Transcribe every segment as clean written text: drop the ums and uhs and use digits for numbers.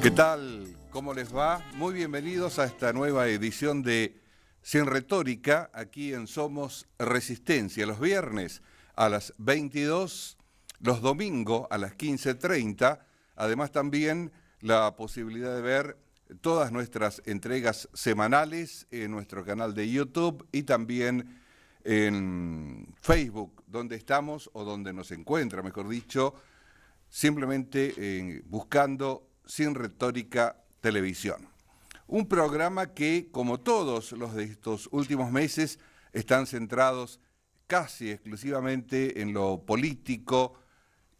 ¿Qué tal? ¿Cómo les va? Muy bienvenidos a esta nueva edición de Sin Retórica, aquí en Somos Resistencia, los viernes a las 22, los domingos a las 15:30, además también la posibilidad de ver todas nuestras entregas semanales en nuestro canal de YouTube y también en Facebook, donde estamos o donde nos encuentra, mejor dicho, simplemente buscando Sin Retórica Televisión. Un programa que, como todos los de estos últimos meses, están centrados casi exclusivamente en lo político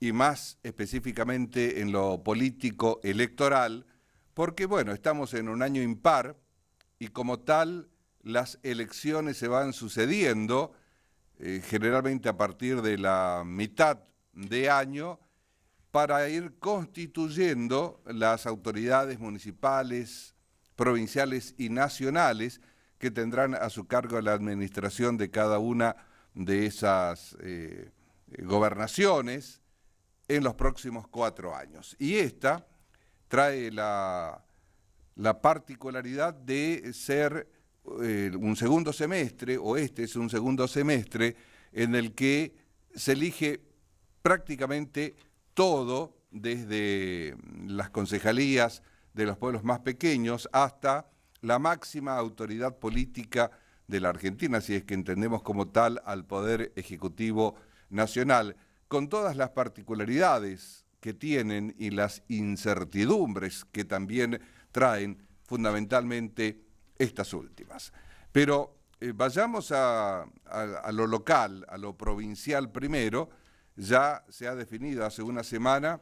y más específicamente en lo político electoral, porque, bueno, estamos en un año impar y como tal las elecciones se van sucediendo, generalmente a partir de la mitad de año, para ir constituyendo las autoridades municipales, provinciales y nacionales que tendrán a su cargo la administración de cada una de esas gobernaciones en los próximos 4 años. Y esta trae la particularidad de ser un segundo semestre, o este es un segundo semestre, en el que se elige prácticamente todo, desde las concejalías de los pueblos más pequeños hasta la máxima autoridad política de la Argentina, si es que entendemos como tal al Poder Ejecutivo Nacional, con todas las particularidades que tienen y las incertidumbres que también traen fundamentalmente estas últimas. Pero vayamos a lo local, a lo provincial primero. Ya se ha definido hace una semana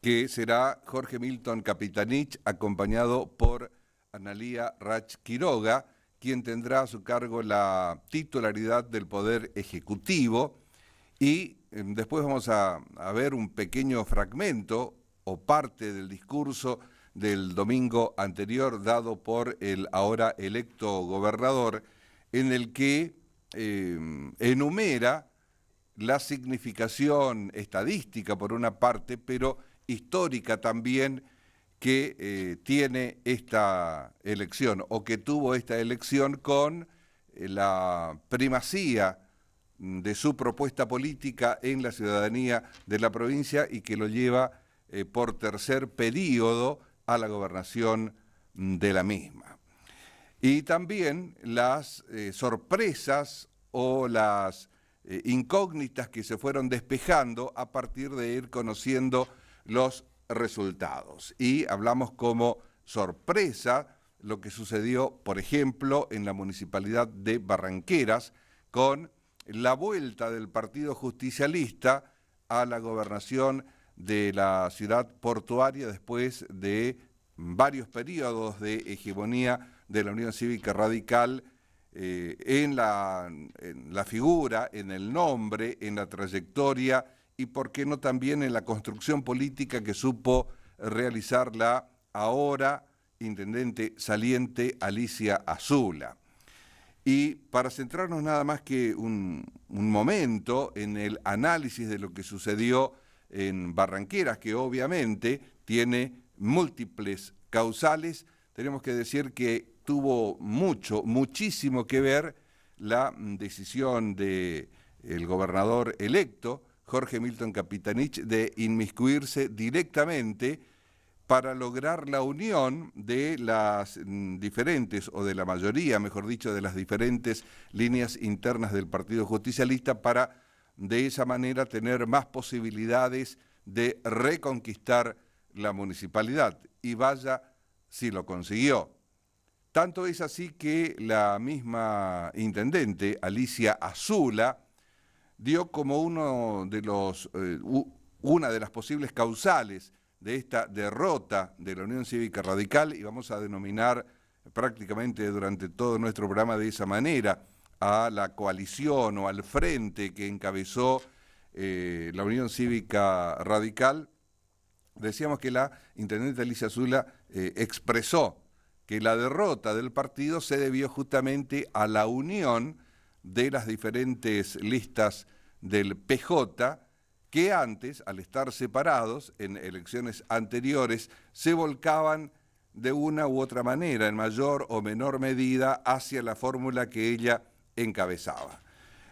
que será Jorge Milton Capitanich, acompañado por Analía Rach Quiroga, quien tendrá a su cargo la titularidad del Poder Ejecutivo. Y después vamos a ver un pequeño fragmento o parte del discurso del domingo anterior dado por el ahora electo gobernador, en el que enumera la significación estadística por una parte, pero histórica también, que tiene esta elección o que tuvo esta elección con la primacía de su propuesta política en la ciudadanía de la provincia y que lo lleva por tercer periodo a la gobernación de la misma. Y también las sorpresas o las incógnitas que se fueron despejando a partir de ir conociendo los resultados. Y hablamos como sorpresa lo que sucedió, por ejemplo, en la municipalidad de Barranqueras, con la vuelta del Partido Justicialista a la gobernación de la ciudad portuaria después de varios periodos de hegemonía de la Unión Cívica Radical, en la figura, en el nombre, en la trayectoria y, por qué no, también en la construcción política que supo realizar la ahora intendente saliente Alicia Azula. Y para centrarnos nada más que un momento en el análisis de lo que sucedió en Barranqueras, que obviamente tiene múltiples causales, tenemos que decir que tuvo muchísimo que ver la decisión del gobernador electo, Jorge Milton Capitanich, de inmiscuirse directamente para lograr la unión de las diferentes, o de la mayoría, mejor dicho, de las diferentes líneas internas del Partido Justicialista, para de esa manera tener más posibilidades de reconquistar la municipalidad. Y vaya si lo consiguió. Tanto es así que la misma intendente, Alicia Azula, dio como una de las posibles causales de esta derrota de la Unión Cívica Radical, y vamos a denominar prácticamente durante todo nuestro programa de esa manera a la coalición o al frente que encabezó la Unión Cívica Radical. Decíamos que la intendente Alicia Azula expresó que la derrota del partido se debió justamente a la unión de las diferentes listas del PJ, que antes, al estar separados en elecciones anteriores, se volcaban de una u otra manera, en mayor o menor medida, hacia la fórmula que ella encabezaba.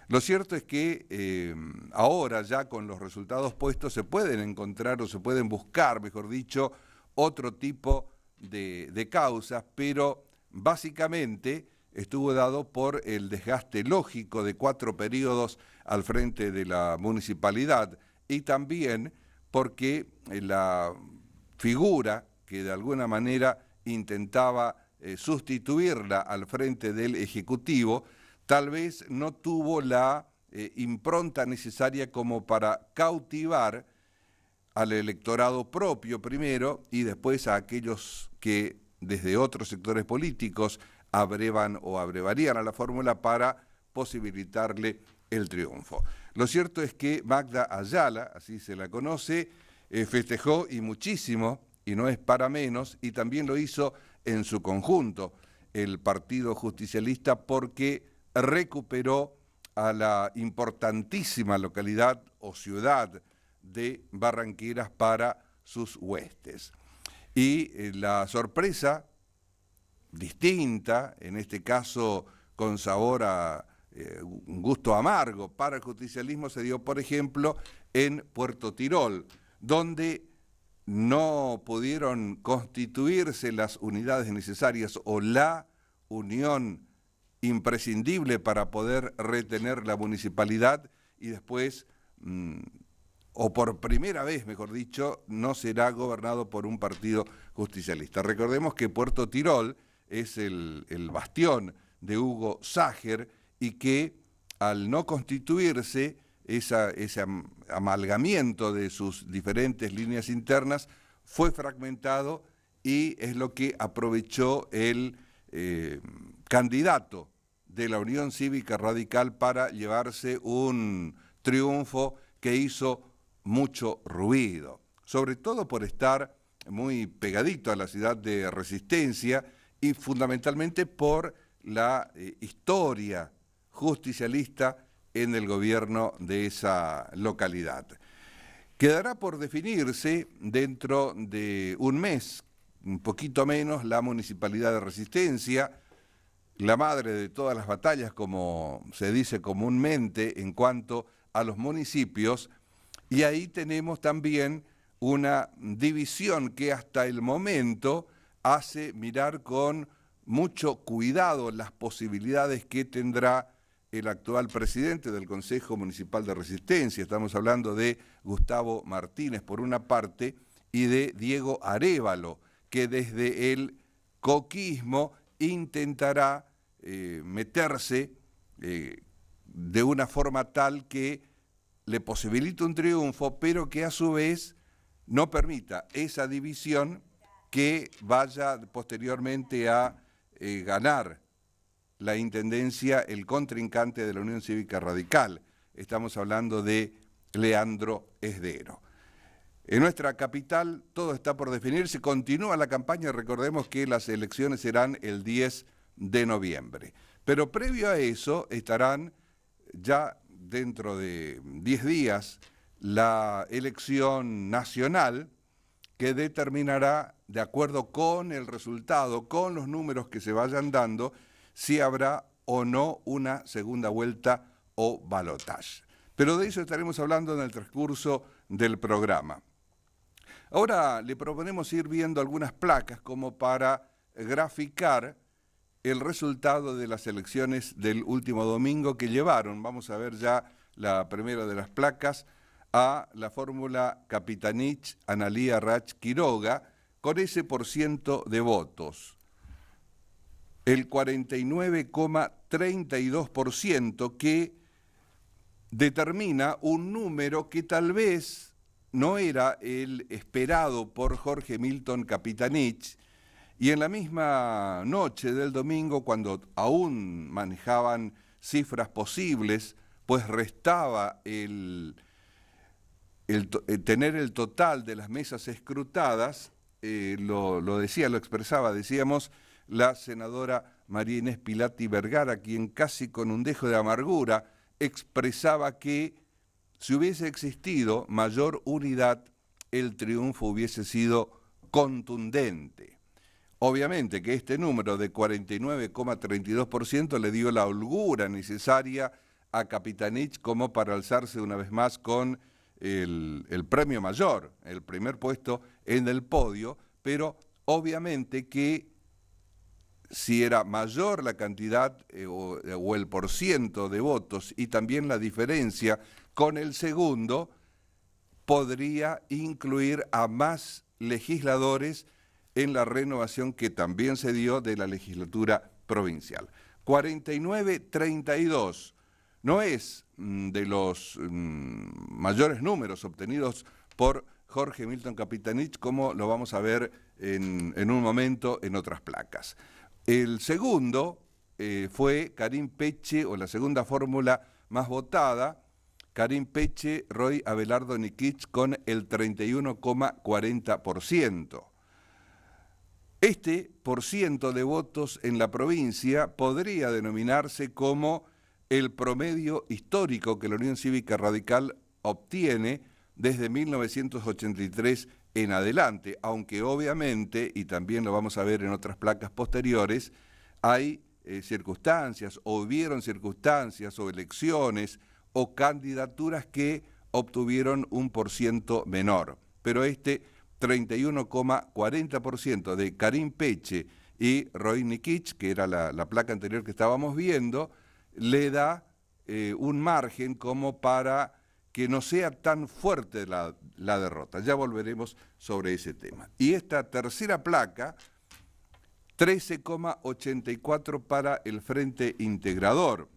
Lo cierto es que ahora ya con los resultados puestos se pueden encontrar o se pueden buscar, mejor dicho, otro tipo de causas, pero básicamente estuvo dado por el desgaste lógico de 4 periodos al frente de la municipalidad y también porque la figura que de alguna manera intentaba sustituirla al frente del Ejecutivo, tal vez no tuvo la impronta necesaria como para cautivar al electorado propio primero y después a aquellos que desde otros sectores políticos abrevan o abrevarían a la fórmula para posibilitarle el triunfo. Lo cierto es que Magda Ayala, así se la conoce, festejó y muchísimo, y no es para menos, y también lo hizo en su conjunto el Partido Justicialista porque recuperó a la importantísima localidad o ciudad de Barranqueras para sus huestes. Y la sorpresa distinta, en este caso con sabor a un gusto amargo para el justicialismo, se dio, por ejemplo, en Puerto Tirol, donde no pudieron constituirse las unidades necesarias o la unión imprescindible para poder retener la municipalidad y después, o por primera vez, mejor dicho, no será gobernado por un partido justicialista. Recordemos que Puerto Tirol es el bastión de Hugo Sacher y que al no constituirse ese amalgamiento de sus diferentes líneas internas fue fragmentado y es lo que aprovechó el candidato de la Unión Cívica Radical para llevarse un triunfo que hizo mucho ruido, sobre todo por estar muy pegadito a la ciudad de Resistencia y fundamentalmente por la historia justicialista en el gobierno de esa localidad. Quedará por definirse dentro de un mes, un poquito menos, la Municipalidad de Resistencia, la madre de todas las batallas, como se dice comúnmente en cuanto a los municipios, y ahí tenemos también una división que hasta el momento hace mirar con mucho cuidado las posibilidades que tendrá el actual presidente del Consejo Municipal de Resistencia. Estamos hablando de Gustavo Martínez por una parte y de Diego Arévalo, que desde el coquismo intentará meterse de una forma tal que le posibilite un triunfo, pero que a su vez no permita esa división que vaya posteriormente a ganar la intendencia el contrincante de la Unión Cívica Radical. Estamos hablando de Leandro Esdero. En nuestra capital todo está por definirse, continúa la campaña, recordemos que las elecciones serán el 10 de noviembre. Pero previo a eso estarán ya dentro de 10 días la elección nacional que determinará, de acuerdo con el resultado, con los números que se vayan dando, si habrá o no una segunda vuelta o balotaje. Pero de eso estaremos hablando en el transcurso del programa. Ahora le proponemos ir viendo algunas placas como para graficar el resultado de las elecciones del último domingo que llevaron, vamos a ver ya la primera de las placas, a la fórmula Capitanich-Analía Rach Quiroga, con ese % de votos. El 49,32% que determina un número que tal vez no era el esperado por Jorge Milton Capitanich, y en la misma noche del domingo, cuando aún manejaban cifras posibles, pues restaba tener el total de las mesas escrutadas, lo expresaba, decíamos, la senadora María Inés Pilati Vergara, quien casi con un dejo de amargura expresaba que si hubiese existido mayor unidad, el triunfo hubiese sido contundente. Obviamente que este número de 49,32% le dio la holgura necesaria a Capitanich como para alzarse una vez más con el premio mayor, el primer puesto en el podio, pero obviamente que si era mayor la cantidad o el porciento de votos y también la diferencia con el segundo, podría incluir a más legisladores en la renovación que también se dio de la legislatura provincial. 49-32 no es de los mayores números obtenidos por Jorge Milton Capitanich, como lo vamos a ver en un momento en otras placas. El segundo fue Karim Peche, o la segunda fórmula más votada, Karim Peche, Roy Abelardo Nikich, con el 31,40%. Este porciento de votos en la provincia podría denominarse como el promedio histórico que la Unión Cívica Radical obtiene desde 1983 en adelante, aunque obviamente, y también lo vamos a ver en otras placas posteriores, hay circunstancias, o hubieron circunstancias, o elecciones, o candidaturas que obtuvieron un porciento menor. Pero este 31,40% de Karim Peche y Roy Nikich, que era la placa anterior que estábamos viendo, le da un margen como para que no sea tan fuerte la derrota. Ya volveremos sobre ese tema. Y esta tercera placa, 13,84 para el Frente Integrador,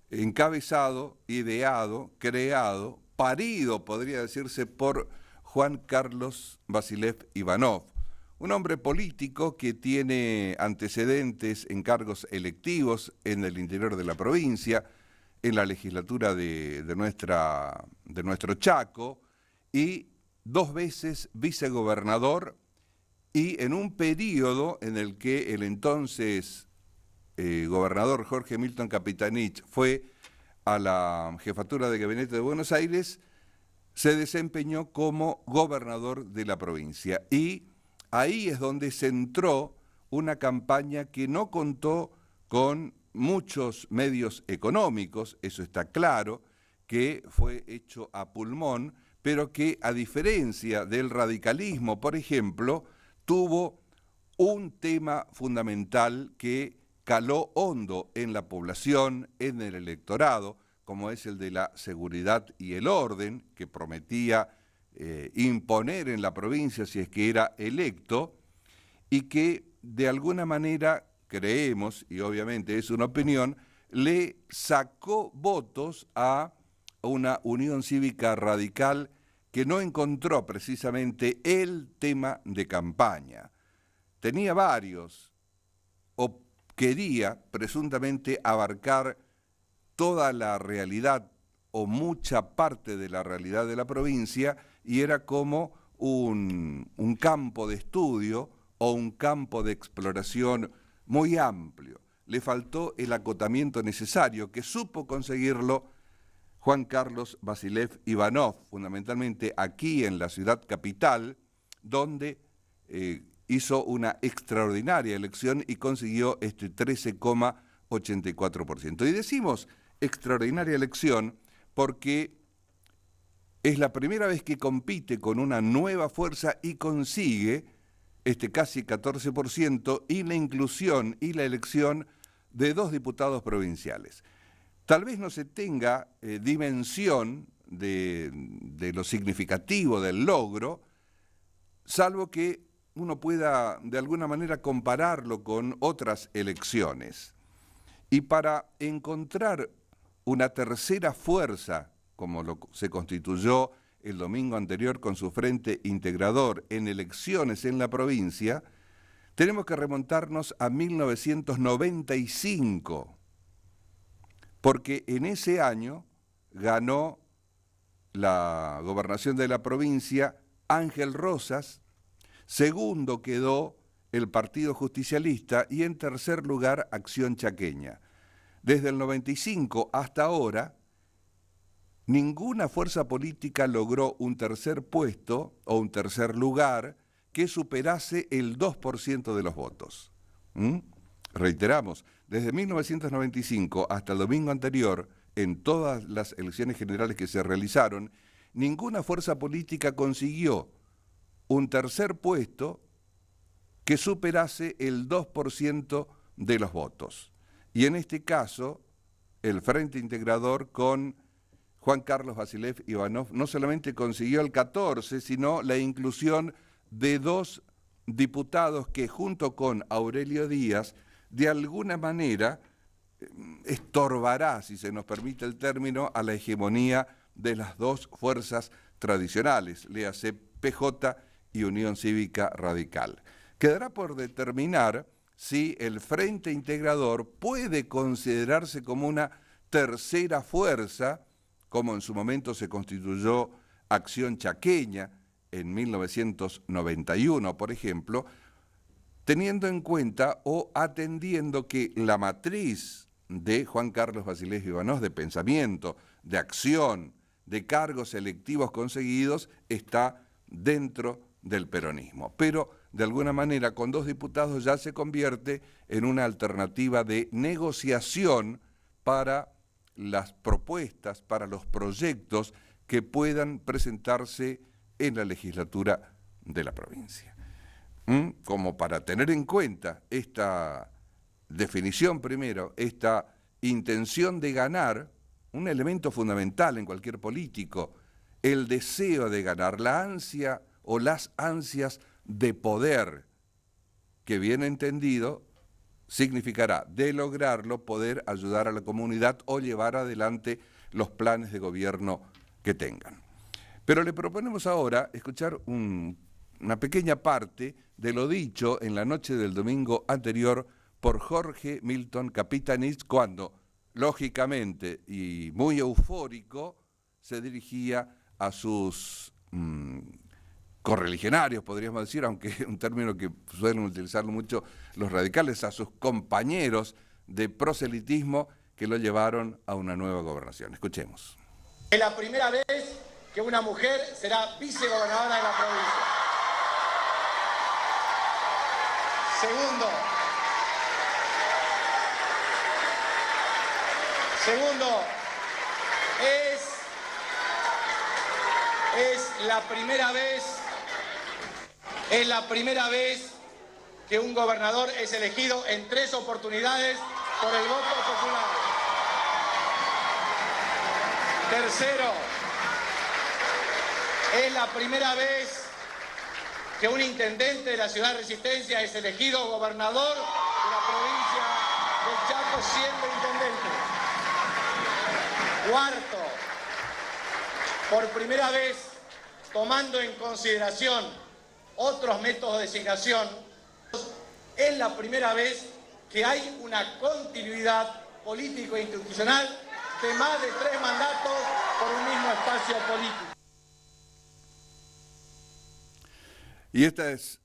encabezado, ideado, creado, parido, podría decirse, por Juan Carlos Vasilev Ivanov, un hombre político que tiene antecedentes en cargos electivos en el interior de la provincia, en la legislatura de nuestro Chaco, y 2 veces vicegobernador, y en un periodo en el que el entonces gobernador Jorge Milton Capitanich fue a la jefatura de gabinete de Buenos Aires, se desempeñó como gobernador de la provincia. Y ahí es donde centró una campaña que no contó con muchos medios económicos, eso está claro, que fue hecho a pulmón, pero que a diferencia del radicalismo, por ejemplo, tuvo un tema fundamental que caló hondo en la población, en el electorado, como es el de la seguridad y el orden, que prometía imponer en la provincia si es que era electo, y que de alguna manera, creemos, y obviamente es una opinión, le sacó votos a una Unión Cívica Radical que no encontró precisamente el tema de campaña. Tenía varios, o quería presuntamente abarcar toda la realidad o mucha parte de la realidad de la provincia, y era como un campo de estudio o un campo de exploración muy amplio. Le faltó el acotamiento necesario, que supo conseguirlo Juan Carlos Vasilev Ivanov, fundamentalmente aquí en la ciudad capital, donde hizo una extraordinaria elección y consiguió este 13,84%. Y decimos extraordinaria elección porque es la primera vez que compite con una nueva fuerza y consigue este casi 14% y la inclusión y la elección de 2 diputados provinciales. Tal vez no se tenga dimensión de lo significativo del logro, salvo que uno pueda de alguna manera compararlo con otras elecciones. Y para encontrar una tercera fuerza, como se constituyó el domingo anterior con su Frente Integrador en elecciones en la provincia, tenemos que remontarnos a 1995, porque en ese año ganó la gobernación de la provincia Ángel Rosas, segundo quedó el Partido Justicialista y en tercer lugar Acción Chaqueña. Desde el 95 hasta ahora, ninguna fuerza política logró un tercer puesto o un tercer lugar que superase el 2% de los votos. Reiteramos, desde 1995 hasta el domingo anterior, en todas las elecciones generales que se realizaron, ninguna fuerza política consiguió un tercer puesto que superase el 2% de los votos. Y en este caso, el Frente Integrador con Juan Carlos Vasilev Ivanov no solamente consiguió el 14, sino la inclusión de 2 diputados que junto con Aurelio Díaz, de alguna manera, estorbará, si se nos permite el término, a la hegemonía de las 2 fuerzas tradicionales, léase PJ y Unión Cívica Radical. Quedará por determinar si el Frente Integrador puede considerarse como una tercera fuerza, como en su momento se constituyó Acción Chaqueña en 1991, por ejemplo, teniendo en cuenta o atendiendo que la matriz de Juan Carlos Vasilev Ivanov de pensamiento, de acción, de cargos electivos conseguidos, está dentro del peronismo. Pero, de alguna manera, con 2 diputados ya se convierte en una alternativa de negociación para las propuestas, para los proyectos que puedan presentarse en la legislatura de la provincia. Como para tener en cuenta esta definición primero, esta intención de ganar, un elemento fundamental en cualquier político, el deseo de ganar, la ansia o las ansias de poder, que bien entendido significará, de lograrlo, poder ayudar a la comunidad o llevar adelante los planes de gobierno que tengan. Pero le proponemos ahora escuchar una pequeña parte de lo dicho en la noche del domingo anterior por Jorge Milton Capitanich, cuando, lógicamente y muy eufórico, se dirigía a sus correligionarios, podríamos decir, aunque es un término que suelen utilizarlo mucho los radicales, a sus compañeros de proselitismo que lo llevaron a una nueva gobernación. Escuchemos. Es la primera vez que una mujer será vicegobernadora de la provincia. Segundo, es la primera vez que un gobernador es elegido en 3 oportunidades por el voto popular. Tercero, es la primera vez que un intendente de la ciudad de Resistencia es elegido gobernador de la provincia del Chaco siendo intendente. Cuarto, por primera vez, tomando en consideración otros métodos de designación, es la primera vez que hay una continuidad político e institucional de más de 3 mandatos por un mismo espacio político. Y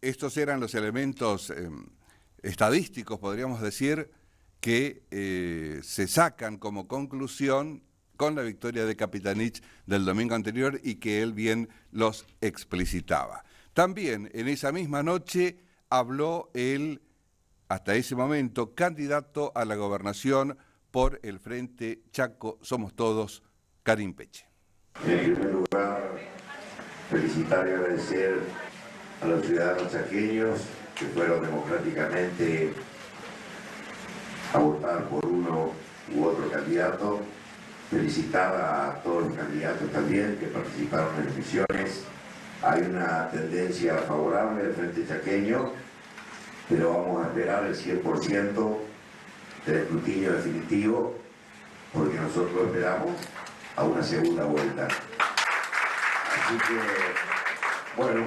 estos eran los elementos estadísticos, podríamos decir, que se sacan como conclusión con la victoria de Capitanich del domingo anterior y que él bien los explicitaba. También en esa misma noche habló el, hasta ese momento, candidato a la gobernación por el Frente Chaco Somos Todos, Karim Peche. En primer lugar, felicitar y agradecer a los ciudadanos chaqueños que fueron democráticamente a votar por uno u otro candidato. Felicitar a todos los candidatos también que participaron en elecciones. Hay una tendencia favorable del Frente Chaqueño, pero vamos a esperar el 100% del escrutinio definitivo, porque nosotros esperamos a una segunda vuelta. Así que, bueno,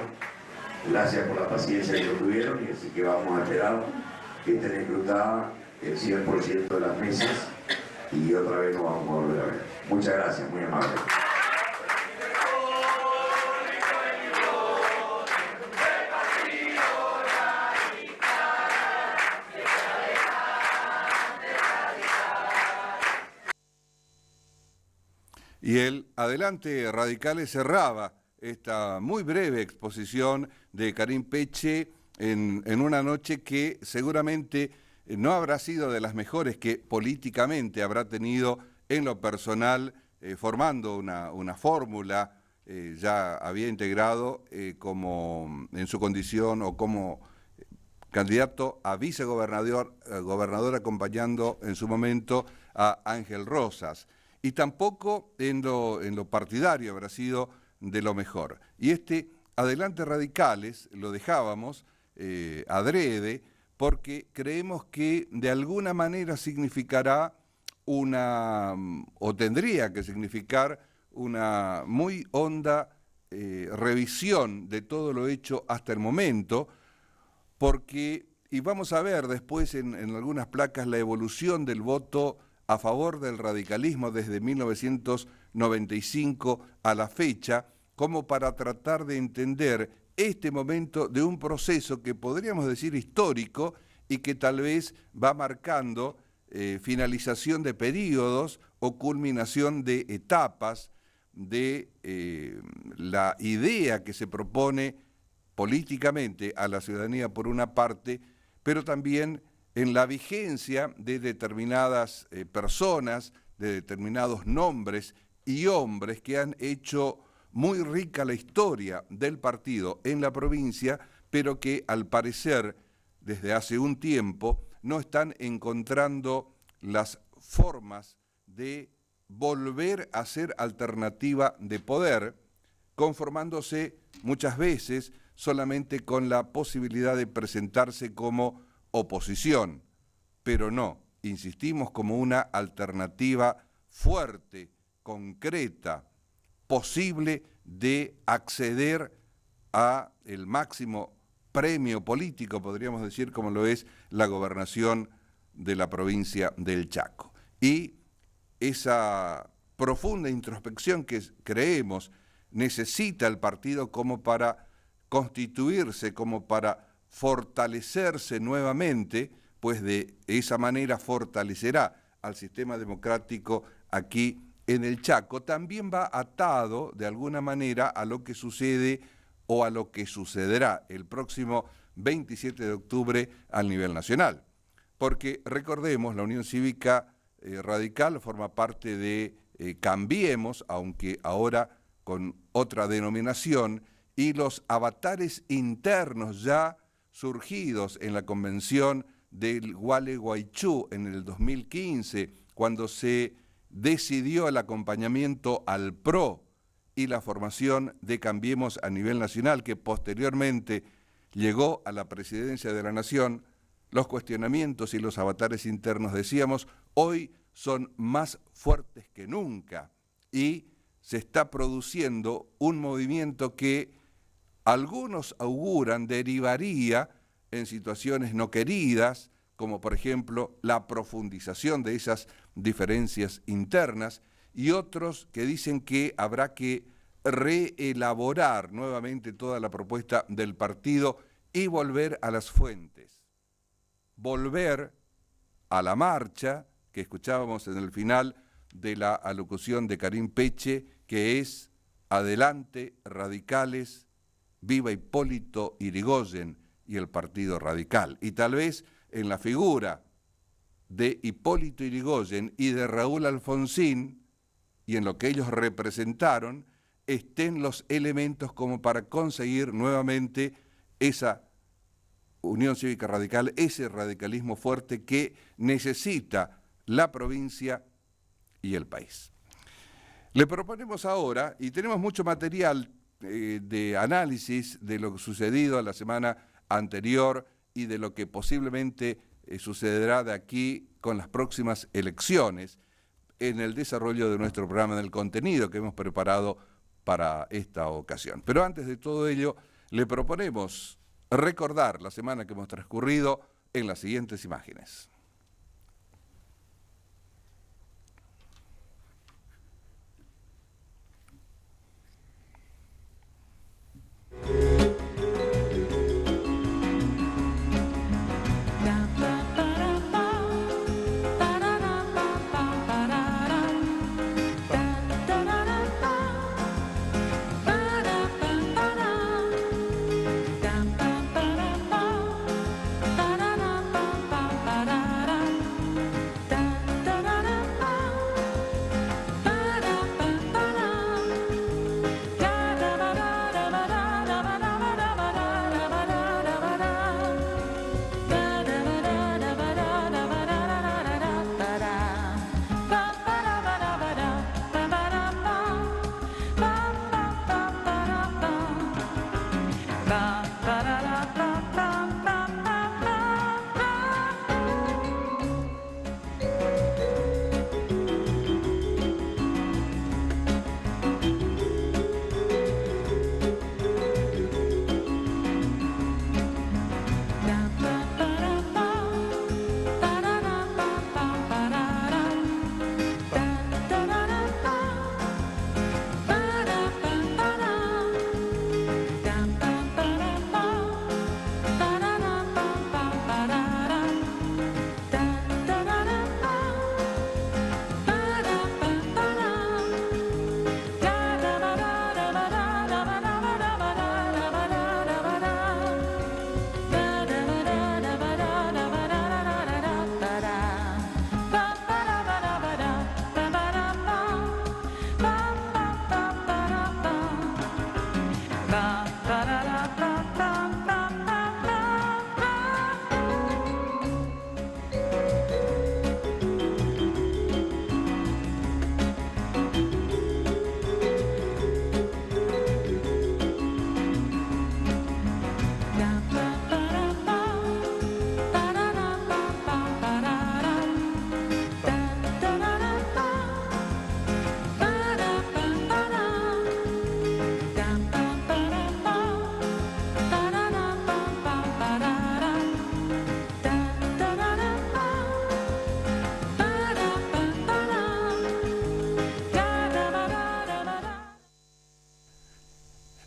gracias por la paciencia que tuvieron, y así que vamos a esperar que estén escrutadas el 100% de las mesas y otra vez nos vamos a volver a ver. Muchas gracias, muy amable. Y el Adelante Radicales cerraba esta muy breve exposición de Karim Peche en una noche que seguramente no habrá sido de las mejores que políticamente habrá tenido en lo personal, formando una fórmula. Ya había integrado como en su condición o como candidato a gobernador acompañando en su momento a Ángel Rosas. Y tampoco en lo partidario habrá sido de lo mejor. Y este Adelante Radicales lo dejábamos adrede porque creemos que de alguna manera significará o tendría que significar una muy honda revisión de todo lo hecho hasta el momento, porque, y vamos a ver después en algunas placas la evolución del voto a favor del radicalismo desde 1995 a la fecha, como para tratar de entender este momento de un proceso que podríamos decir histórico y que tal vez va marcando finalización de periodos o culminación de etapas de la idea que se propone políticamente a la ciudadanía por una parte, pero también en la vigencia de determinadas personas, de determinados nombres y hombres que han hecho muy rica la historia del partido en la provincia, pero que al parecer desde hace un tiempo no están encontrando las formas de volver a ser alternativa de poder, conformándose muchas veces solamente con la posibilidad de presentarse como oposición, pero no, insistimos, como una alternativa fuerte, concreta, posible de acceder a el máximo premio político, podríamos decir, como lo es la gobernación de la provincia del Chaco. Y esa profunda introspección que creemos necesita el partido como para constituirse, como para fortalecerse nuevamente, pues de esa manera fortalecerá al sistema democrático aquí en el Chaco, también va atado de alguna manera a lo que sucede o a lo que sucederá el próximo 27 de octubre al nivel nacional. Porque recordemos, la Unión Cívica Radical forma parte de Cambiemos, aunque ahora con otra denominación, y los avatares internos ya surgidos en la convención del Gualeguaychú en el 2015, cuando se decidió el acompañamiento al PRO y la formación de Cambiemos a nivel nacional, que posteriormente llegó a la presidencia de la Nación, los cuestionamientos y los avatares internos, decíamos, hoy son más fuertes que nunca y se está produciendo un movimiento que algunos auguran derivaría en situaciones no queridas, como por ejemplo la profundización de esas diferencias internas, y otros que dicen que habrá que reelaborar nuevamente toda la propuesta del partido y volver a las fuentes, volver a la marcha que escuchábamos en el final de la alocución de Karim Peche, que es Adelante Radicales, viva Hipólito Yrigoyen y el Partido Radical. Y tal vez en la figura de Hipólito Yrigoyen y de Raúl Alfonsín, y en lo que ellos representaron, estén los elementos como para conseguir nuevamente esa Unión Cívica Radical, ese radicalismo fuerte que necesita la provincia y el país. Le proponemos ahora, y tenemos mucho material de análisis de lo sucedido la semana anterior y de lo que posiblemente sucederá de aquí con las próximas elecciones en el desarrollo de nuestro programa del contenido que hemos preparado para esta ocasión. Pero antes de todo ello, le proponemos recordar la semana que hemos transcurrido en las siguientes imágenes.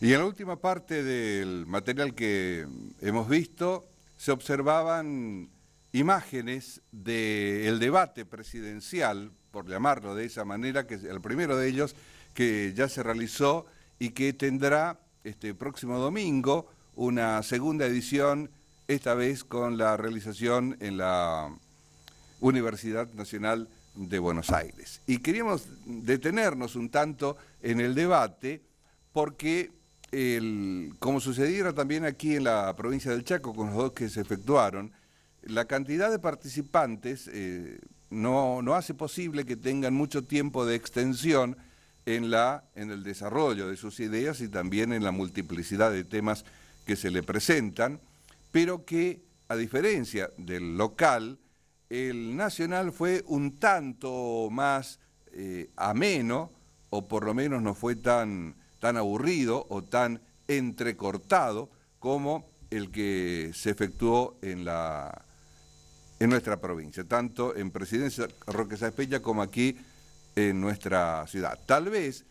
Y en la última parte del material que hemos visto, se observaban imágenes del debate presidencial, por llamarlo de esa manera, que es el primero de ellos, que ya se realizó y que tendrá este próximo domingo una segunda edición, esta vez con la realización en la Universidad Nacional de Buenos Aires. Y queríamos detenernos un tanto en el debate porque, como sucediera también aquí en la provincia del Chaco con los dos que se efectuaron, la cantidad de participantes no hace posible que tengan mucho tiempo de extensión en el desarrollo de sus ideas y también en la multiplicidad de temas que se le presentan, pero que, a diferencia del local, el nacional fue un tanto más ameno, o por lo menos no fue tan aburrido o tan entrecortado como el que se efectuó en nuestra provincia, tanto en Presidencia Roque Sáenz Peña como aquí en nuestra ciudad. Tal vez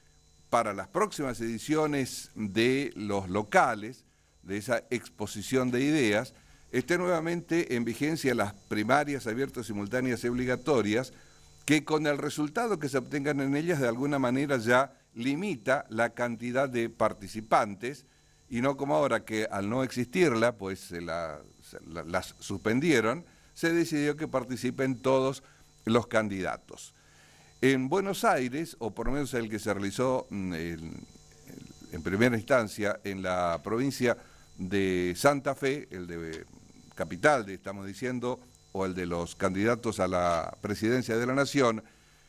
para las próximas ediciones de los locales, de esa exposición de ideas, esté nuevamente en vigencia las primarias abiertas, simultáneas y obligatorias, que con el resultado que se obtengan en ellas de alguna manera ya limita la cantidad de participantes, y no como ahora que al no existirla, pues las suspendieron, se decidió que participen todos los candidatos. En Buenos Aires, o por lo menos el que se realizó en primera instancia en la provincia de Santa Fe, el de capital, estamos diciendo, o el de los candidatos a la presidencia de la Nación,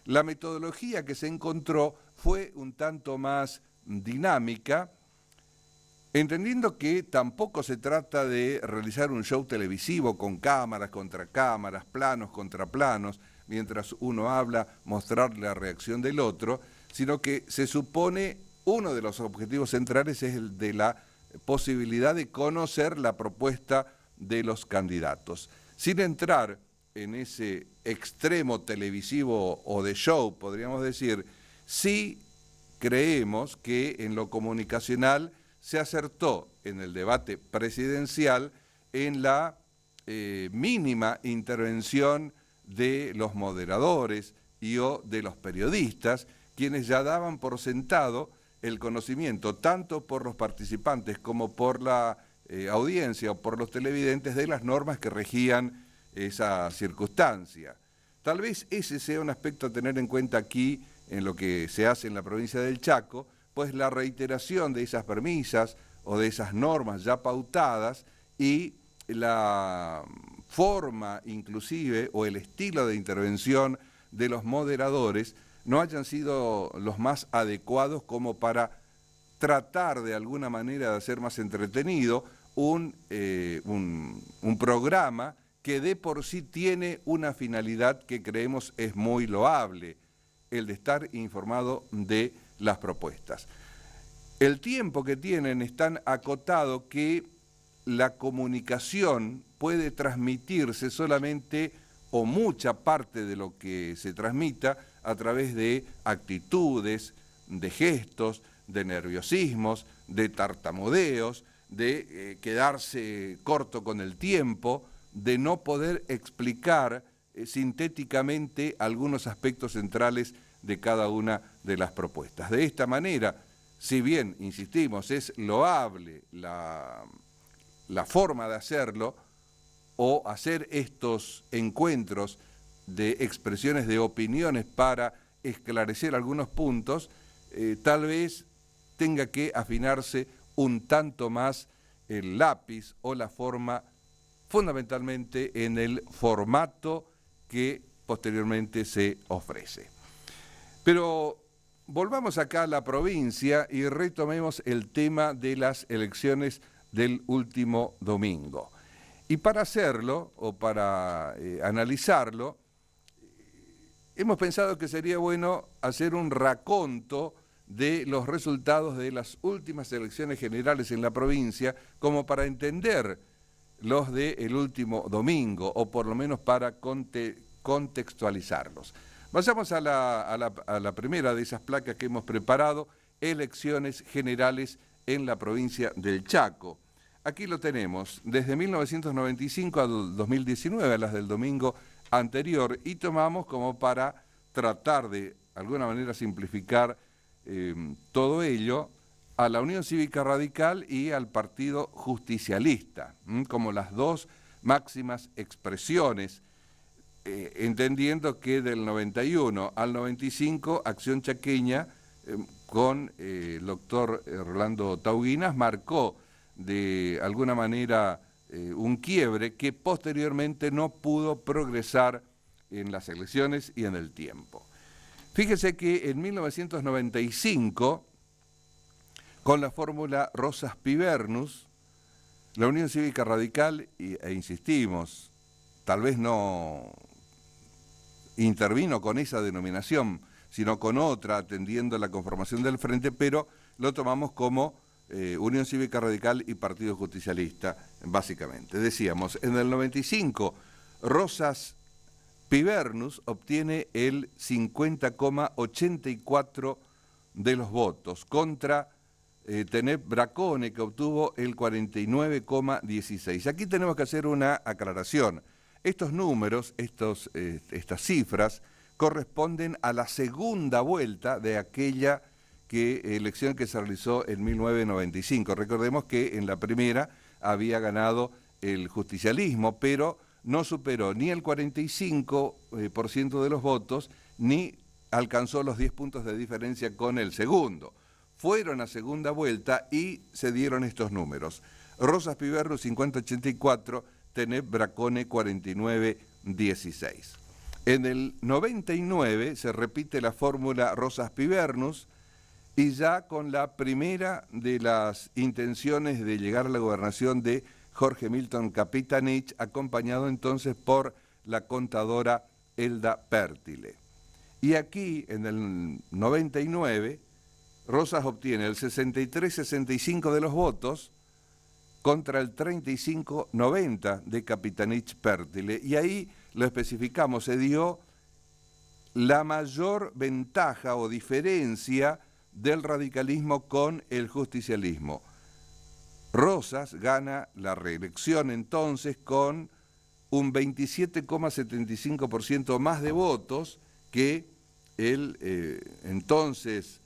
la metodología que se encontró fue un tanto más dinámica, entendiendo que tampoco se trata de realizar un show televisivo con cámaras contra cámaras, planos contra planos, mientras uno habla, mostrar la reacción del otro, sino que se supone uno de los objetivos centrales es el de la posibilidad de conocer la propuesta de los candidatos. Sin entrar en ese extremo televisivo o de show, podríamos decir, sí creemos que en lo comunicacional se acertó en el debate presidencial en la mínima intervención de los moderadores y o de los periodistas, quienes ya daban por sentado el conocimiento, tanto por los participantes como por la audiencia o por los televidentes, de las normas que regían esa circunstancia. Tal vez ese sea un aspecto a tener en cuenta aquí en lo que se hace en la provincia del Chaco, pues la reiteración de esas premisas o de esas normas ya pautadas y la forma inclusive o el estilo de intervención de los moderadores no hayan sido los más adecuados como para tratar de alguna manera de hacer más entretenido un programa que de por sí tiene una finalidad que creemos es muy loable, el de estar informado de las propuestas. El tiempo que tienen es tan acotado que la comunicación puede transmitirse solamente o mucha parte de lo que se transmita a través de actitudes, de gestos, de nerviosismos, de tartamudeos, de quedarse corto con el tiempo, de no poder explicar sintéticamente algunos aspectos centrales de cada una de las propuestas. De esta manera, si bien, insistimos, es loable la forma de hacerlo, o hacer estos encuentros de expresiones de opiniones para esclarecer algunos puntos, tal vez tenga que afinarse un tanto más el lápiz o la forma, fundamentalmente en el formato que posteriormente se ofrece. Pero volvamos acá a la provincia y retomemos el tema de las elecciones del último domingo. Y para hacerlo, o para analizarlo, hemos pensado que sería bueno hacer un raconto de los resultados de las últimas elecciones generales en la provincia, como para entender los del último domingo, o por lo menos para contextualizarlos. Vayamos a la primera de esas placas que hemos preparado, elecciones generales en la provincia del Chaco. Aquí lo tenemos, desde 1995 al 2019, a las del domingo anterior, y tomamos como para tratar de alguna manera simplificar todo ello a la Unión Cívica Radical y al Partido Justicialista, como las dos máximas expresiones, entendiendo que del 91 al 95 Acción Chaqueña con el doctor Rolando Tauguinas marcó de alguna manera un quiebre que posteriormente no pudo progresar en las elecciones y en el tiempo. Fíjese que en 1995, con la fórmula Rosas Pibernus, la Unión Cívica Radical, e insistimos, tal vez no intervino con esa denominación, sino con otra, atendiendo la conformación del Frente, pero lo tomamos como Unión Cívica Radical y Partido Justicialista, básicamente. Decíamos, en el 95, Rosas Pibernus obtiene el 50,84% de los votos, contra Tenep Bracone, que obtuvo el 49,16%. Aquí tenemos que hacer una aclaración. Estos números, estas cifras, corresponden a la segunda vuelta de aquella elección que se realizó en 1995. Recordemos que en la primera había ganado el justicialismo, pero no superó ni el 45% de los votos, ni alcanzó los 10 puntos de diferencia con el segundo. Fueron a segunda vuelta y se dieron estos números. Rosas Pibernus 50,84, Tenep Bracone 49,16. En el 99 se repite la fórmula Rosas Pibernus y ya con la primera de las intenciones de llegar a la gobernación de Jorge Milton Capitanich, acompañado entonces por la contadora Elda Pértile. Y aquí, en el 99, Rosas obtiene el 63,65% de los votos contra el 35,90% de Capitanich Pértile. Y ahí lo especificamos, se dio la mayor ventaja o diferencia del radicalismo con el justicialismo. Rosas gana la reelección entonces con un 27,75% más de votos que el entonces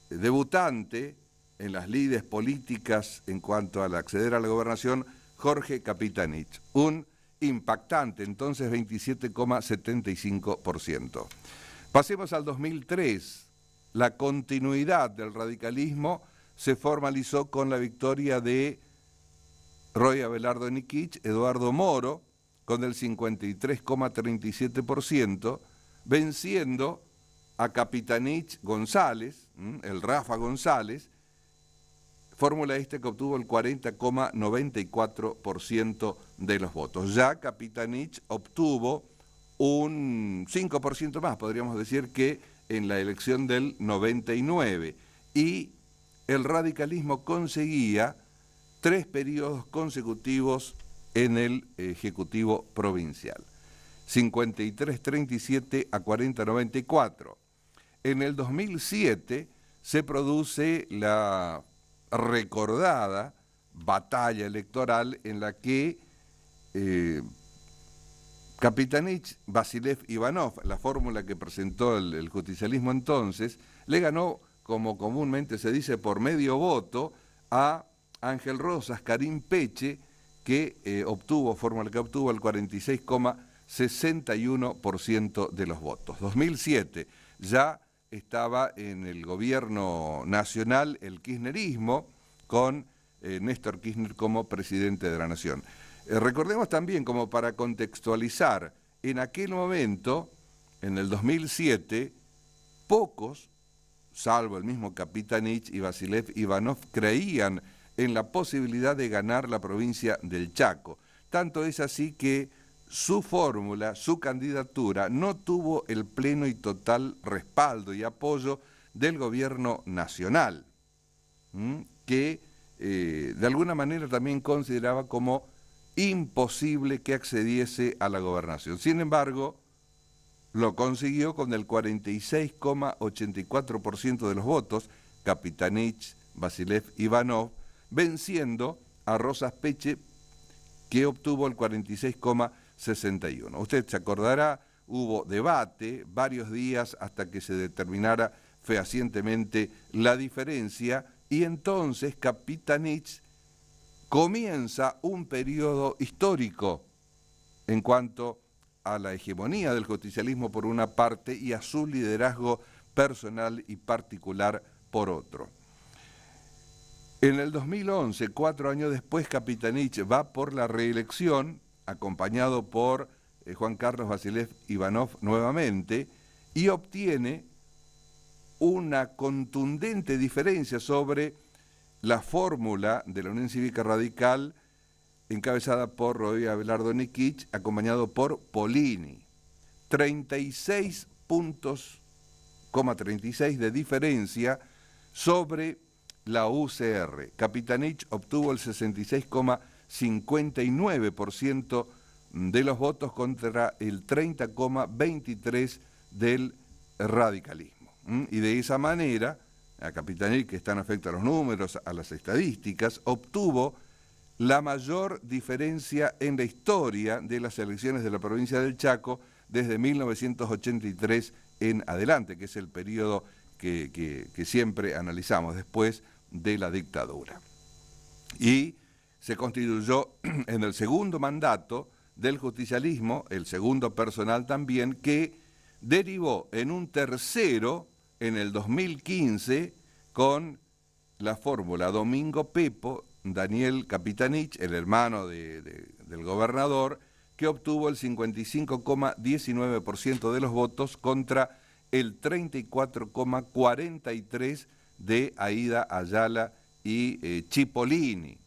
debutante en las lides políticas en cuanto al acceder a la gobernación, Jorge Capitanich. Un impactante, entonces 27,75%. Pasemos al 2003. La continuidad del radicalismo se formalizó con la victoria de Roy Abelardo Nikich, Eduardo Moro, con el 53,37%, venciendo a Capitanich González, el Rafa González, fórmula que obtuvo el 40,94% de los votos. Ya Capitanich obtuvo un 5% más, podríamos decir, que en la elección del 99, y el radicalismo conseguía 3 periodos consecutivos en el Ejecutivo Provincial, 53-37 a 40-94. En el 2007 se produce la recordada batalla electoral en la que Capitanich, Vasilev, Ivanov, la fórmula que presentó el justicialismo entonces, le ganó, como comúnmente se dice, por medio voto a Ángel Rosas, Karim Peche, que obtuvo el 46,61% de los votos. 2007 ya estaba en el gobierno nacional el kirchnerismo, con Néstor Kirchner como presidente de la Nación. Recordemos también, como para contextualizar, en aquel momento, en el 2007, pocos, salvo el mismo Capitanich y Vasilev Ivanov, creían en la posibilidad de ganar la provincia del Chaco. Tanto es así que su fórmula, su candidatura, no tuvo el pleno y total respaldo y apoyo del gobierno nacional, que de alguna manera también consideraba como imposible que accediese a la gobernación. Sin embargo, lo consiguió con el 46,84% de los votos, Capitanich Vasilev Ivanov, venciendo a Rosas Peche, que obtuvo el 46,61. Usted se acordará, hubo debate varios días hasta que se determinara fehacientemente la diferencia, y entonces Kapitanich comienza un periodo histórico en cuanto a la hegemonía del justicialismo por una parte y a su liderazgo personal y particular por otro. En el 2011, 4 años después, Kapitanich va por la reelección, acompañado por Juan Carlos Vasilev Ivanov nuevamente, y obtiene una contundente diferencia sobre la fórmula de la Unión Cívica Radical, encabezada por Roy Abelardo Nikitsch, acompañado por Polini. 36 puntos, 36 de diferencia sobre la UCR. Kapitanich obtuvo el 66,59% de los votos contra el 30,23% del radicalismo. Y de esa manera, a Kapitanich, que están afectos a los números, a las estadísticas, obtuvo la mayor diferencia en la historia de las elecciones de la provincia del Chaco desde 1983 en adelante, que es el periodo que siempre analizamos después de la dictadura. Y se constituyó en el segundo mandato del justicialismo, el segundo personal también, que derivó en un tercero en el 2015 con la fórmula Domingo Pepo, Daniel Kapitanich, el hermano del gobernador, que obtuvo el 55,19% de los votos contra el 34,43% de Aida Ayala y Cipollini.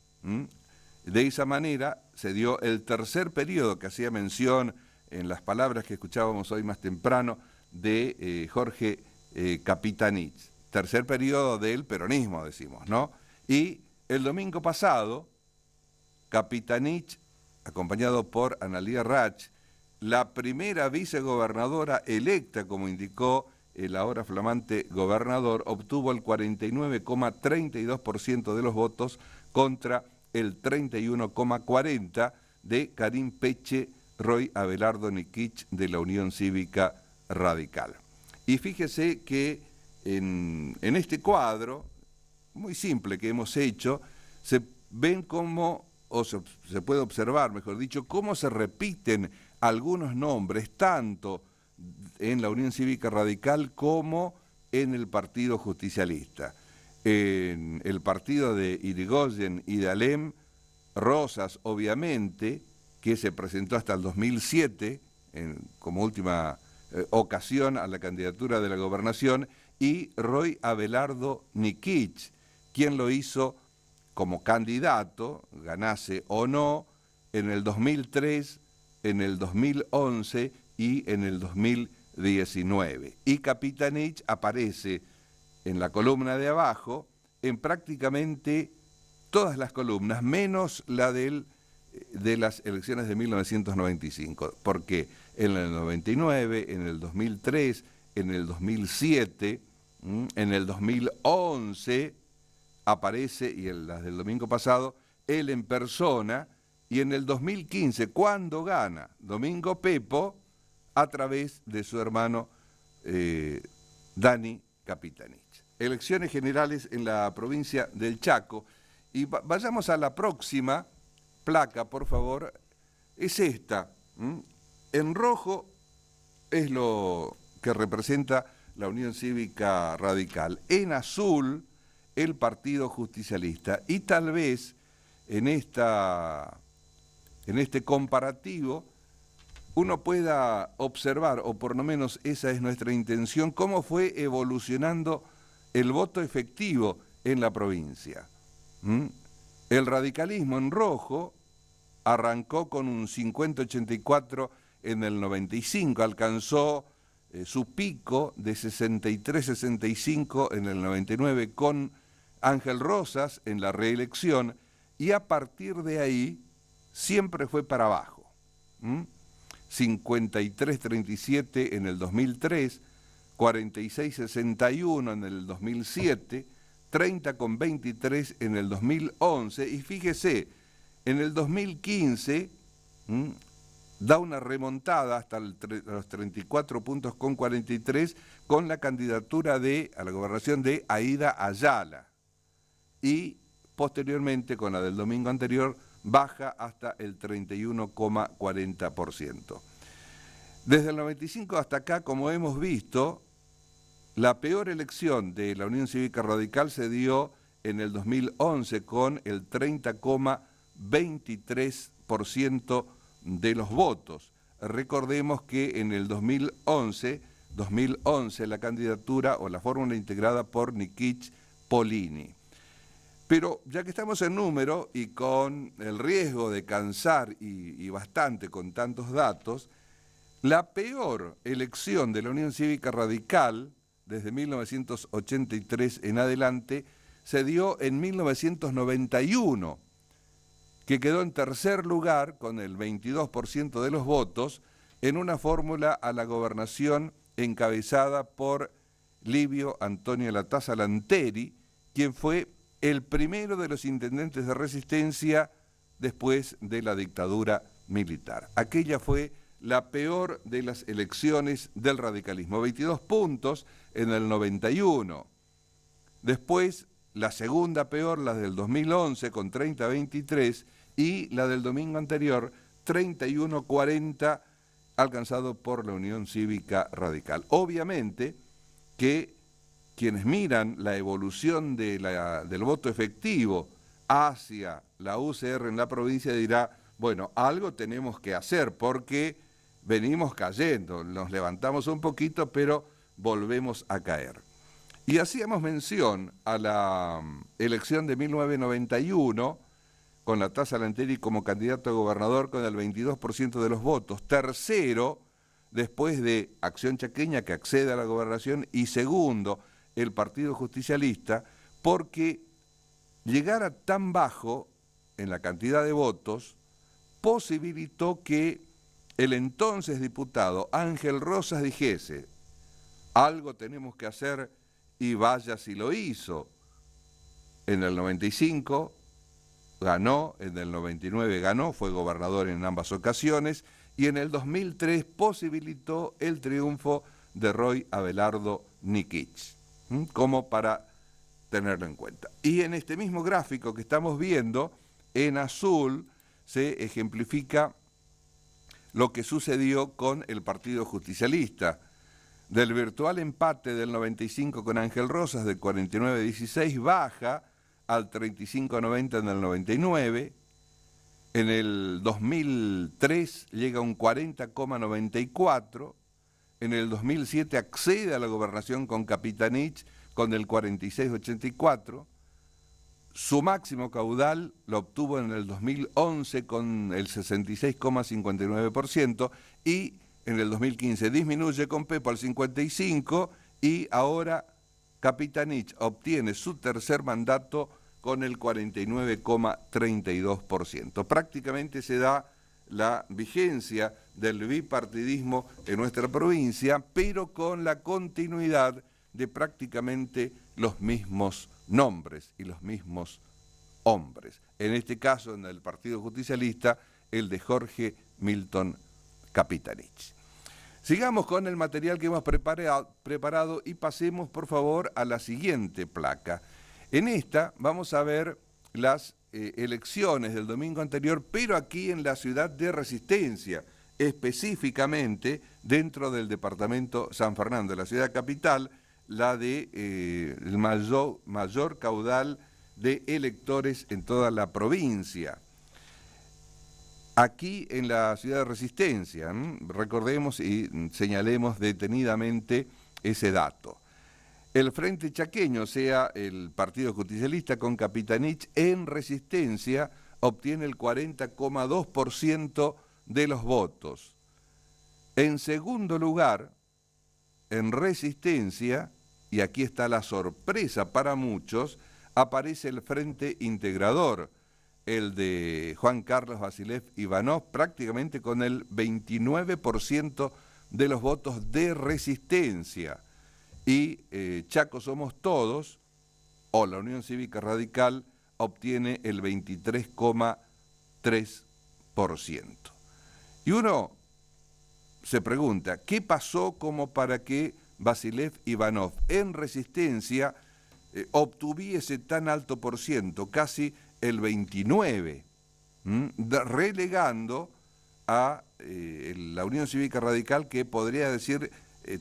De esa manera se dio el tercer periodo que hacía mención en las palabras que escuchábamos hoy más temprano de Jorge Kapitanich. Tercer periodo del peronismo, decimos, ¿no? Y el domingo pasado, Kapitanich, acompañado por Analía Rach, la primera vicegobernadora electa, como indicó el ahora flamante gobernador, obtuvo el 49,32% de los votos contra el 31,40% de Karim Peche, Roy Abelardo Nikitsch de la Unión Cívica Radical. Y fíjese que en este cuadro, muy simple que hemos hecho, se ven cómo, o se puede observar, mejor dicho, cómo se repiten algunos nombres, tanto en la Unión Cívica Radical como en el Partido Justicialista. En el partido de Irigoyen y de Alem, Rosas, obviamente, que se presentó hasta el 2007 como última ocasión a la candidatura de la gobernación, y Roy Abelardo Nikitsch, quien lo hizo como candidato, ganase o no, en el 2003, en el 2011 y en el 2019. Y Kapitanich aparece en la columna de abajo en prácticamente todas las columnas, menos la de las elecciones de 1995, porque en el 99, en el 2003, en el 2007, en el 2011 aparece, y en las del domingo pasado, él en persona, y en el 2015, cuando gana Domingo Pepo, a través de su hermano Dani Kapitanich. Elecciones generales en la provincia del Chaco, y vayamos a la próxima placa, por favor, es esta. En rojo es lo que representa la Unión Cívica Radical, en azul el Partido Justicialista, y tal vez en este comparativo uno pueda observar, o por lo menos esa es nuestra intención, cómo fue evolucionando el voto efectivo en la provincia. El radicalismo en rojo arrancó con un 50-84 en el 95, alcanzó su pico de 63-65 en el 99 con Ángel Rosas en la reelección, y a partir de ahí siempre fue para abajo. 53-37 en el 2003, 46-61 en el 2007, 30,23 en el 2011, y fíjese, en el 2015 da una remontada hasta los 34 puntos con 43 con la candidatura a la gobernación de Aída Ayala, y posteriormente con la del domingo anterior baja hasta el 31,40%. Desde el 95 hasta acá, como hemos visto, la peor elección de la Unión Cívica Radical se dio en el 2011 con el 30,23% de los votos. Recordemos que en el 2011 la candidatura o la fórmula integrada por Nikich Polini. Pero ya que estamos en número y con el riesgo de cansar y bastante con tantos datos, la peor elección de la Unión Cívica Radical desde 1983 en adelante se dio en 1991, que quedó en tercer lugar con el 22% de los votos en una fórmula a la gobernación encabezada por Livio Antonio Latasa Lanteri, quien fue el primero de los intendentes de resistencia después de la dictadura militar. Aquella fue la peor de las elecciones del radicalismo, 22 puntos en el 91. Después, la segunda peor, la del 2011, con 30,23, y la del domingo anterior, 31,40, alcanzado por la Unión Cívica Radical. Obviamente que quienes miran la evolución del voto efectivo hacia la UCR en la provincia dirá, bueno, algo tenemos que hacer porque venimos cayendo, nos levantamos un poquito, pero volvemos a caer. Y hacíamos mención a la elección de 1991, con Latasa Lanteri como candidato a gobernador con el 22% de los votos, tercero después de Acción Chaqueña, que accede a la gobernación, y segundo, el Partido Justicialista, porque llegar a tan bajo en la cantidad de votos posibilitó que el entonces diputado Ángel Rosas dijese, algo tenemos que hacer, y vaya si lo hizo. En el 95 ganó, en el 99 ganó, fue gobernador en ambas ocasiones, y en el 2003 posibilitó el triunfo de Roy Abelardo Nikich, como para tenerlo en cuenta. Y en este mismo gráfico que estamos viendo, en azul se ejemplifica lo que sucedió con el Partido Justicialista. Del virtual empate del 95 con Ángel Rosas, de 49,16, baja al 35,90 en el 99. En el 2003 llega a un 40,94. En el 2007 accede a la gobernación con Capitanich con el 46,84. Su máximo caudal lo obtuvo en el 2011 con el 66,59% y en el 2015 disminuye con Pepo al 55% y ahora Capitanich obtiene su tercer mandato con el 49,32%. Prácticamente se da la vigencia del bipartidismo en nuestra provincia, pero con la continuidad de prácticamente los mismos nombres y los mismos hombres. En este caso, en el Partido Justicialista, el de Jorge Milton Capitanich. Sigamos con el material que hemos preparado y pasemos, por favor, a la siguiente placa. En esta vamos a ver las elecciones del domingo anterior, pero aquí en la ciudad de Resistencia, específicamente dentro del departamento San Fernando, la ciudad capital, la de el mayor caudal de electores en toda la provincia. Aquí en la ciudad de Resistencia, recordemos y señalemos detenidamente ese dato. El Frente Chaqueño, o sea, el Partido Justicialista con Capitanich en Resistencia, obtiene el 40,2% de los votos. En segundo lugar, en Resistencia, y aquí está la sorpresa para muchos, aparece el Frente Integrador, el de Juan Carlos Basilev Ivanov, prácticamente con el 29% de los votos de Resistencia. Y Chaco Somos Todos o la Unión Cívica Radical obtiene el 23,3%. Y uno se pregunta, ¿qué pasó como para que Vasilev Ivanov en Resistencia obtuviese tan alto por ciento, casi el 29%, relegando a la Unión Cívica Radical, que podría decir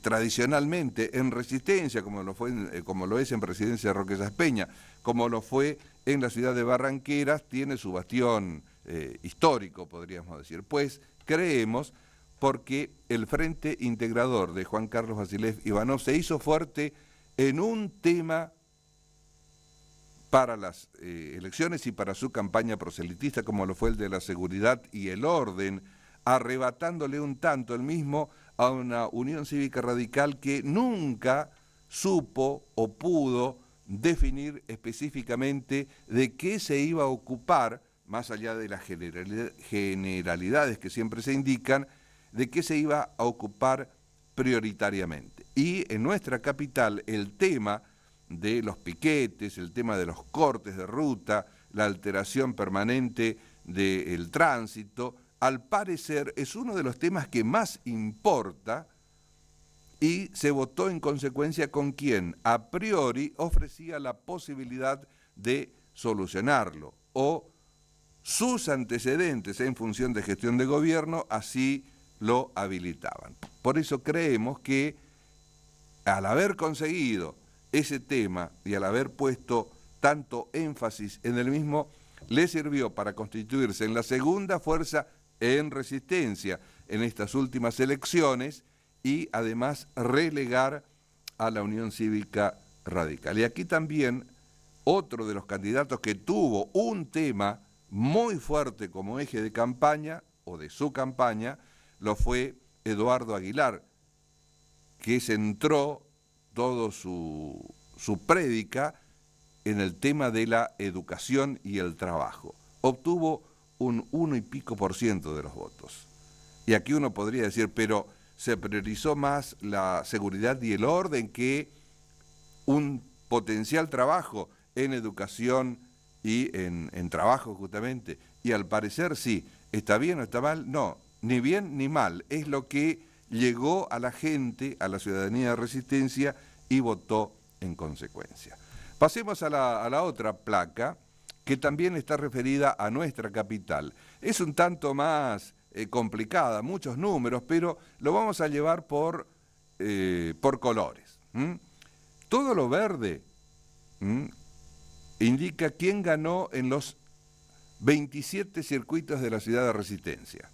tradicionalmente en Resistencia, como lo es en Presidencia de Roque Sáenz Peña, como lo fue en la ciudad de Barranqueras, tiene su bastión histórico, podríamos decir. Pues creemos, porque el Frente Integrador de Juan Carlos Vasilev Ivanov se hizo fuerte en un tema para las elecciones y para su campaña proselitista, como lo fue el de la seguridad y el orden, arrebatándole un tanto el mismo a una Unión Cívica Radical que nunca supo o pudo definir específicamente de qué se iba a ocupar, más allá de las generalidades que siempre se indican, de qué se iba a ocupar prioritariamente. Y en nuestra capital el tema de los piquetes, el tema de los cortes de ruta, la alteración permanente del tránsito, al parecer es uno de los temas que más importa, y se votó en consecuencia con quien a priori ofrecía la posibilidad de solucionarlo, o sus antecedentes en función de gestión de gobierno así lo habilitaban. Por eso creemos que al haber conseguido ese tema y al haber puesto tanto énfasis en el mismo, le sirvió para constituirse en la segunda fuerza en Resistencia en estas últimas elecciones y además relegar a la Unión Cívica Radical. Y aquí también otro de los candidatos que tuvo un tema muy fuerte como eje de campaña o de su campaña lo fue Eduardo Aguilar, que centró todo su prédica en el tema de la educación y el trabajo. Obtuvo un 1 y pico por ciento de los votos. Y aquí uno podría decir, pero se priorizó más la seguridad y el orden que un potencial trabajo en educación y en trabajo justamente. Y al parecer sí, ¿está bien o está mal? No, ni bien ni mal. Es lo que llegó a la gente, a la ciudadanía de Resistencia, y votó en consecuencia. Pasemos a la otra placa, que también está referida a nuestra capital. Es un tanto más complicada, muchos números, pero lo vamos a llevar por colores. Todo lo verde indica quién ganó en los 27 circuitos de la ciudad de Resistencia.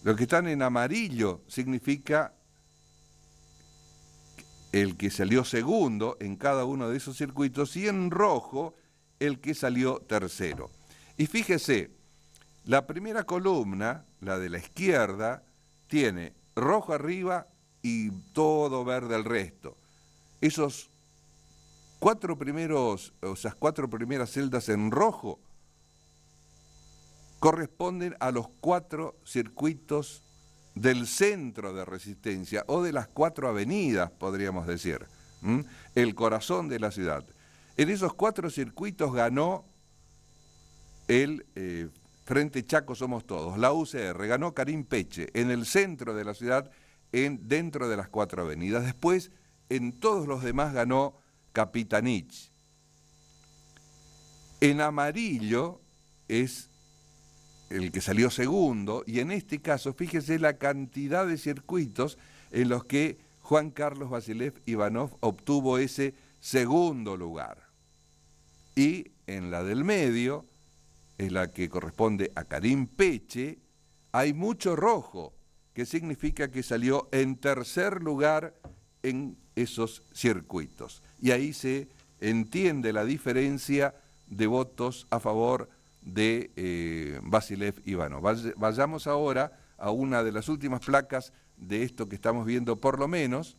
Los que están en amarillo significa el que salió segundo en cada uno de esos circuitos, y en rojo el que salió tercero. Y fíjese, la primera columna, la de la izquierda, tiene rojo arriba y todo verde el resto. Esas cuatro primeras celdas en rojo corresponden a los 4 circuitos del centro de Resistencia, o de las 4 avenidas, podríamos decir, el corazón de la ciudad. En esos 4 circuitos ganó el Frente Chaco Somos Todos, la UCR, ganó Karim Peche, en el centro de la ciudad, dentro de las 4 avenidas. Después, en todos los demás ganó Capitanich. En amarillo es el que salió segundo, y en este caso, fíjese la cantidad de circuitos en los que Juan Carlos Vasilev Ivanov obtuvo ese segundo lugar. Y en la del medio, es la que corresponde a Karim Peche, hay mucho rojo, que significa que salió en tercer lugar en esos circuitos. Y ahí se entiende la diferencia de votos a favor de Vasilev Ivanov. Vayamos ahora a una de las últimas placas de esto que estamos viendo, por lo menos,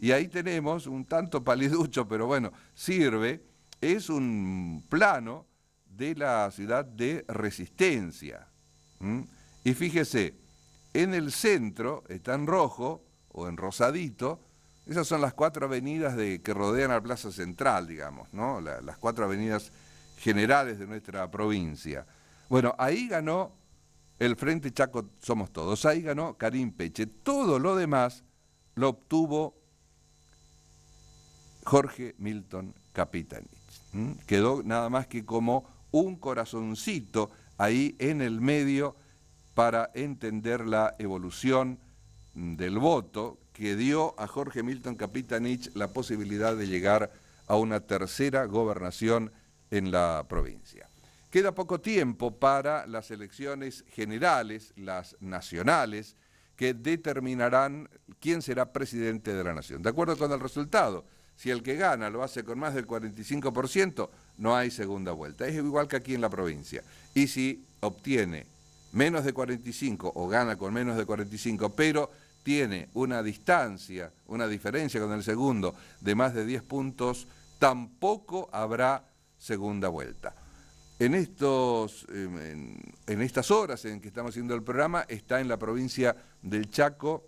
y ahí tenemos un tanto paliducho, pero bueno, sirve, es un plano de la ciudad de Resistencia. Y fíjese, en el centro está en rojo o en rosadito Esas son las 4 avenidas que rodean la Plaza Central, digamos, ¿no? Las 4 avenidas generales de nuestra provincia. Bueno, ahí ganó el Frente Chaco Somos Todos, ahí ganó Karim Peche. Todo lo demás lo obtuvo Jorge Milton Capitanich. Quedó nada más que como un corazoncito ahí en el medio para entender la evolución del voto que dio a Jorge Milton Capitanich la posibilidad de llegar a una tercera gobernación en la provincia. Queda poco tiempo para las elecciones generales, las nacionales, que determinarán quién será presidente de la nación. De acuerdo con el resultado, si el que gana lo hace con más del 45%, no hay segunda vuelta. Es igual que aquí en la provincia. Y si obtiene menos de 45 o gana con menos de 45, pero tiene una distancia, una diferencia con el segundo de más de 10 puntos, tampoco habrá segunda vuelta. En estas horas en que estamos haciendo el programa, está en la provincia del Chaco,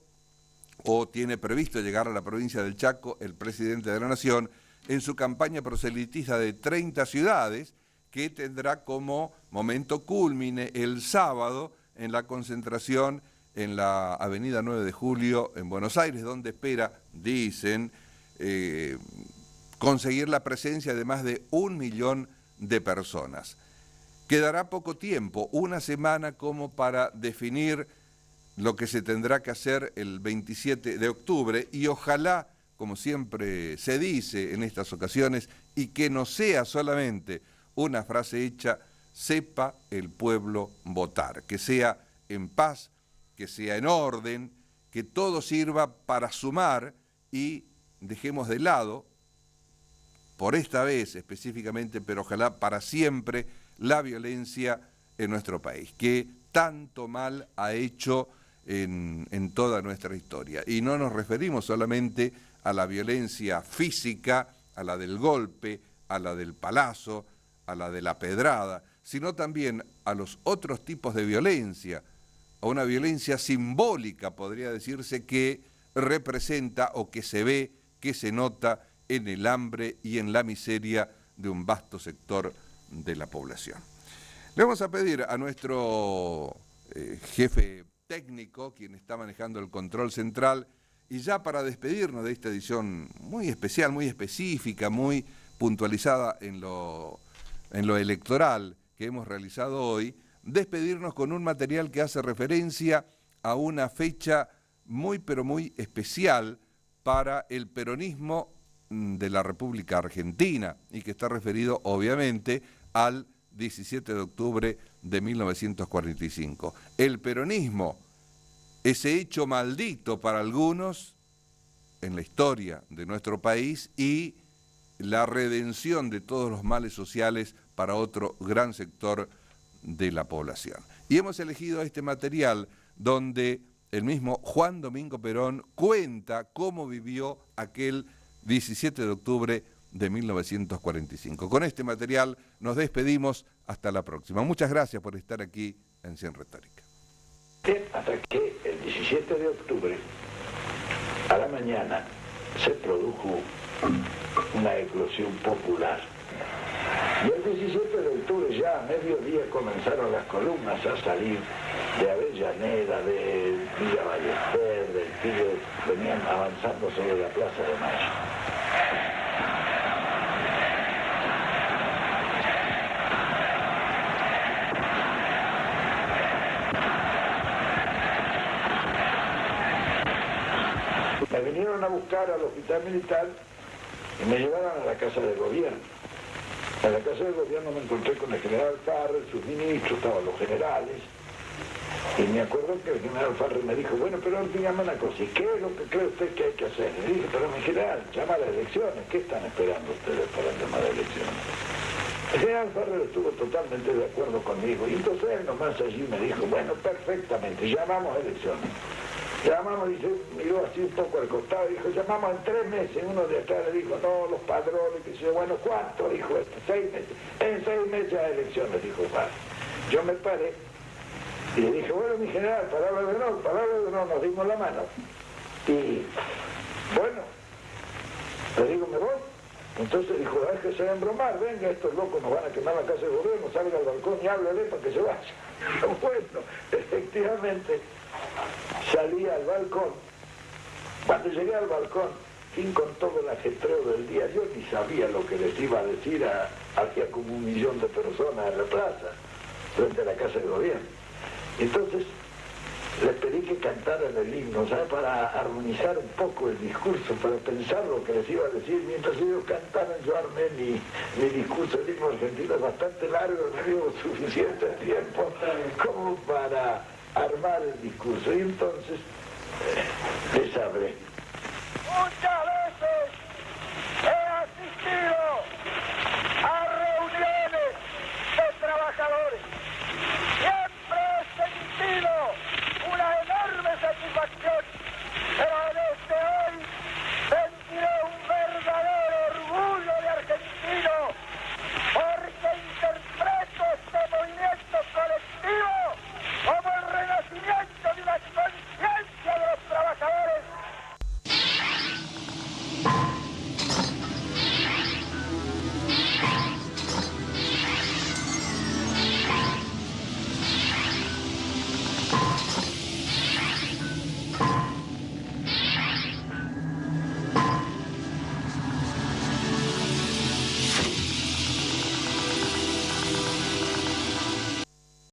o tiene previsto llegar a la provincia del Chaco, el presidente de la Nación, en su campaña proselitista de 30 ciudades, que tendrá como momento cúlmine el sábado en la concentración en la avenida 9 de Julio en Buenos Aires, donde espera, dicen, conseguir la presencia de más de 1 millón de personas. Quedará poco tiempo, una semana como para definir lo que se tendrá que hacer el 27 de octubre y ojalá, como siempre se dice en estas ocasiones, y que no sea solamente una frase hecha, sepa el pueblo votar, que sea en paz, que sea en orden, que todo sirva para sumar y dejemos de lado, por esta vez específicamente, pero ojalá para siempre, la violencia en nuestro país, que tanto mal ha hecho en toda nuestra historia. Y no nos referimos solamente a la violencia física, a la del golpe, a la del palazo, a la de la pedrada, sino también a los otros tipos de violencia, a una violencia simbólica, podría decirse, que representa o que se ve, que se nota en el hambre y en la miseria de un vasto sector de la población. Le vamos a pedir a nuestro jefe técnico, quien está manejando el control central, y ya para despedirnos de esta edición muy especial, muy específica, muy puntualizada en lo electoral que hemos realizado hoy, despedirnos con un material que hace referencia a una fecha muy pero muy especial para el peronismo de la República Argentina y que está referido obviamente al 17 de octubre de 1945. El peronismo, ese hecho maldito para algunos en la historia de nuestro país y la redención de todos los males sociales para otro gran sector de la población. Y hemos elegido este material donde el mismo Juan Domingo Perón cuenta cómo vivió aquel 17 de octubre de 1945. Con este material nos despedimos, hasta la próxima. Muchas gracias por estar aquí en Cien Retórica. Hasta que el 17 de octubre, a la mañana, se produjo una eclosión popular. Y el 17 de octubre ya a mediodía comenzaron las columnas a salir de Avellaneda, de Villa Ballester, del Tigre, venían avanzando sobre la Plaza de Mayo. Me vinieron a buscar al hospital militar y me llevaron a la casa del gobierno. En la casa del gobierno me encontré con el general Farrer, sus ministros, estaban los generales, y me acuerdo que el general Farrer me dijo, bueno, pero dígame una cosa, ¿y qué es lo que cree usted que hay que hacer? Y le dije, pero mi general, llama a las elecciones, ¿qué están esperando ustedes para llamar a elecciones? El general Farrer estuvo totalmente de acuerdo conmigo, y entonces él nomás allí me dijo, bueno, perfectamente, llamamos a elecciones. Llamamos y se miró así un poco al costado y dijo, llamamos en 3 meses. Uno de atrás le dijo, no, los padrones, que dice, bueno, ¿cuánto? Dijo 6 meses. En 6 meses a elecciones, dijo padre. Yo me paré y le dije, bueno, mi general, palabra de honor, nos dimos la mano. Y bueno, Le digo, me voy. Entonces dijo, déjese de embromar, venga, estos locos nos van a quemar la casa de gobierno, salga al balcón y háblale para que se vaya. Bueno, efectivamente, salí al balcón. Cuando llegué al balcón, sin con todo el ajetreo del día, yo ni sabía lo que les iba a decir hacia como 1 millón de personas en la plaza, frente a la casa de gobierno. Entonces, les pedí que cantaran el himno, ¿sabes? Para armonizar un poco el discurso, para pensar lo que les iba a decir. Mientras ellos cantaban, yo armé mi discurso. El himno argentino es bastante largo, no dio suficiente tiempo como para armar el discurso. Y entonces